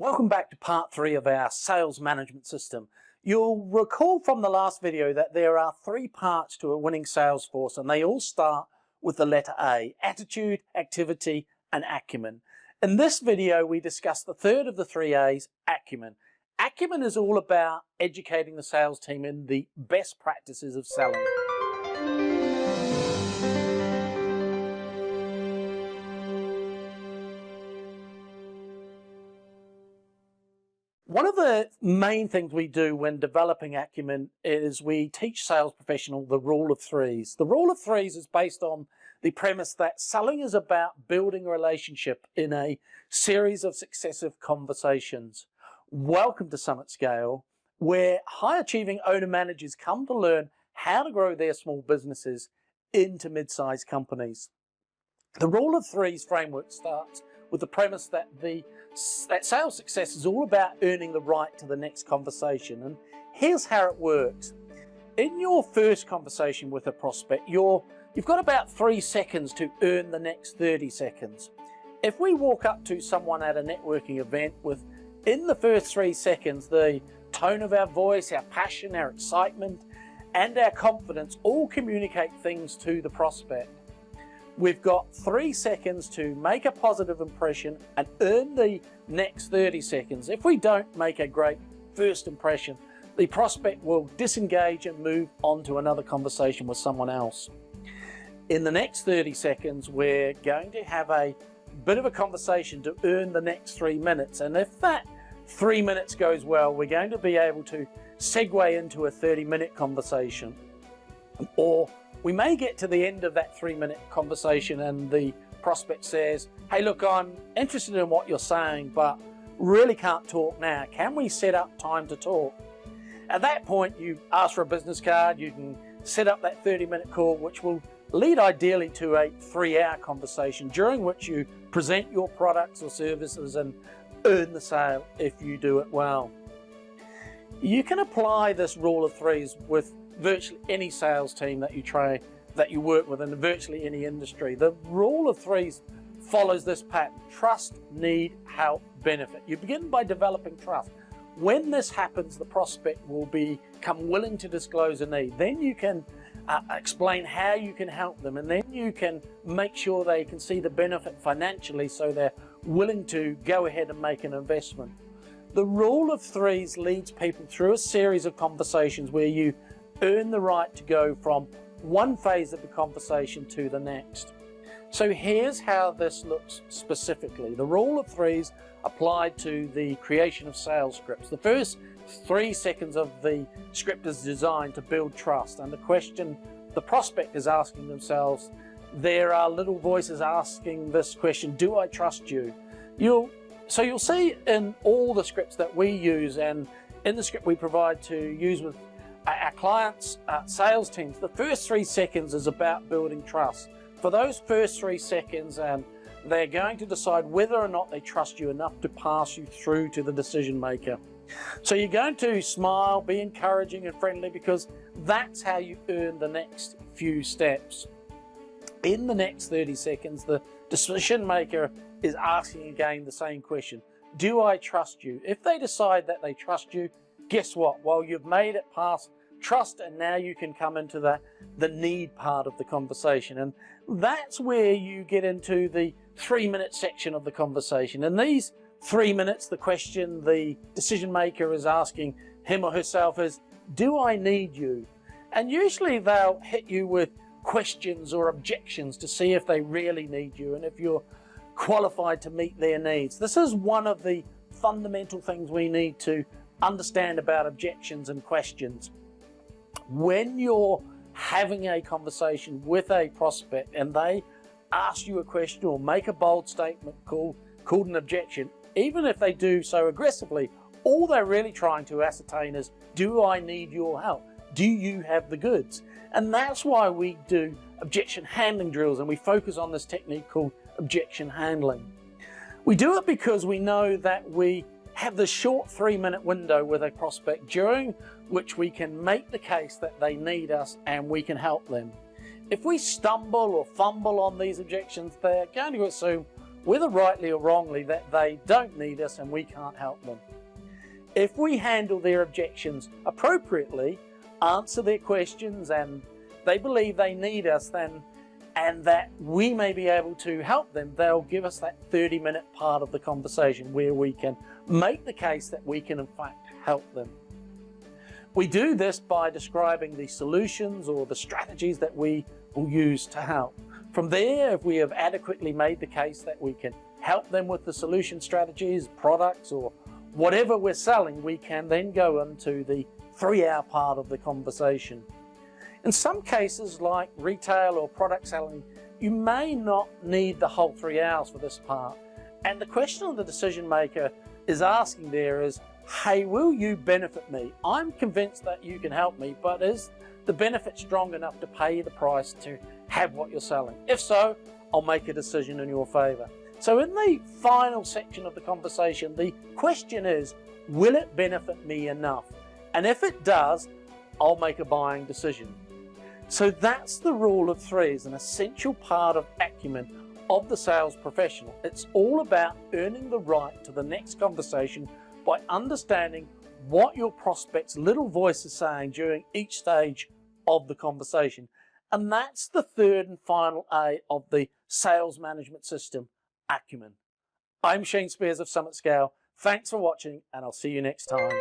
Welcome back to part 3 of our sales management system. You'll recall from the last video that there are 3 parts to a winning sales force, and they all start with the letter A: attitude, activity, and acumen. In this video, we discuss the third of the 3 A's, acumen. Acumen is all about educating the sales team in the best practices of selling. One of the main things we do when developing acumen is we teach sales professionals the rule of threes. The rule of threes is based on the premise that selling is about building a relationship in a series of successive conversations. Welcome to Summit Scale, where high-achieving owner-managers come to learn how to grow their small businesses into mid-sized companies. The rule of threes framework starts with the premise that sales success is all about earning the right to the next conversation. And here's how it works. In your first conversation with a prospect, you've got about 3 seconds to earn the next 30 seconds. If we walk up to someone at a networking event in the first 3 seconds, the tone of our voice, our passion, our excitement, and our confidence all communicate things to the prospect. We've got 3 seconds to make a positive impression and earn the next 30 seconds. If we don't make a great first impression, the prospect will disengage and move on to another conversation with someone else. In the next 30 seconds, we're going to have a bit of a conversation to earn the next 3 minutes. And if that 3 minutes goes well, we're going to be able to segue into a 30-minute conversation. Or we may get to the end of that 3-minute conversation and the prospect says, "Hey, look, I'm interested in what you're saying, but really can't talk now. Can we set up time to talk?" At that point, you ask for a business card. You can set up that 30-minute call, which will lead ideally to a 3-hour conversation during which you present your products or services and earn the sale if you do it well. You can apply this rule of threes with virtually any sales team that you work with in virtually any industry. The rule of threes follows this pattern: trust, need, help, benefit. You begin by developing trust. When this happens, the prospect will become willing to disclose a need. Then you can explain how you can help them, and then you can make sure they can see the benefit financially so they're willing to go ahead and make an investment. The rule of threes leads people through a series of conversations where you earn the right to go from one phase of the conversation to the next. So here's how this looks specifically. The rule of threes applied to the creation of sales scripts. The first 3 seconds of the script is designed to build trust, and the question the prospect is asking themselves, there are little voices asking this question: do I trust you? You'll see in all the scripts that we use, and in the script we provide to use with our clients' sales teams, the first 3 seconds is about building trust. For those first 3 seconds, they're going to decide whether or not they trust you enough to pass you through to the decision maker. So you're going to smile, be encouraging and friendly, because that's how you earn the next few steps. In the next 30 seconds, the decision maker is asking again the same question: do I trust you? If they decide that they trust you, guess what? Well, you've made it past trust, and now you can come into the need part of the conversation. And that's where you get into the 3-minute section of the conversation. In these 3 minutes, the question the decision maker is asking him or herself is, do I need you? And usually they'll hit you with questions or objections to see if they really need you and if you're qualified to meet their needs. This is one of the fundamental things we need to understand about objections and questions. When you're having a conversation with a prospect and they ask you a question or make a bold statement called an objection, even if they do so aggressively, all they're really trying to ascertain is, do I need your help? Do you have the goods? And that's why we do objection handling drills, and we focus on this technique called objection handling. We do it because we know that we have this short 3-minute window with a prospect during which we can make the case that they need us and we can help them. If we stumble or fumble on these objections, they're going to assume whether rightly or wrongly, that they don't need us and we can't help them. If we handle their objections appropriately, answer their questions, and they believe they need us, then and that we may be able to help them, they'll give us that 30-minute part of the conversation where we can make the case that we can in fact help them. We do this by describing the solutions or the strategies that we will use to help. From there, if we have adequately made the case that we can help them with the solution strategies, products, or whatever we're selling, we can then go into the 3-hour part of the conversation. In some cases, like retail or product selling, you may not need the whole 3 hours for this part. And the question the decision maker is asking there is, hey, will you benefit me? I'm convinced that you can help me, but is the benefit strong enough to pay the price to have what you're selling? If so, I'll make a decision in your favor. So in the final section of the conversation, the question is, will it benefit me enough? And if it does, I'll make a buying decision. So that's the rule of 3, is an essential part of acumen of the sales professional. It's all about earning the right to the next conversation by understanding what your prospect's little voice is saying during each stage of the conversation. And that's the 3rd and final A of the sales management system, Acumen. I'm Shane Spears of Summit Scale. Thanks for watching, and I'll see you next time.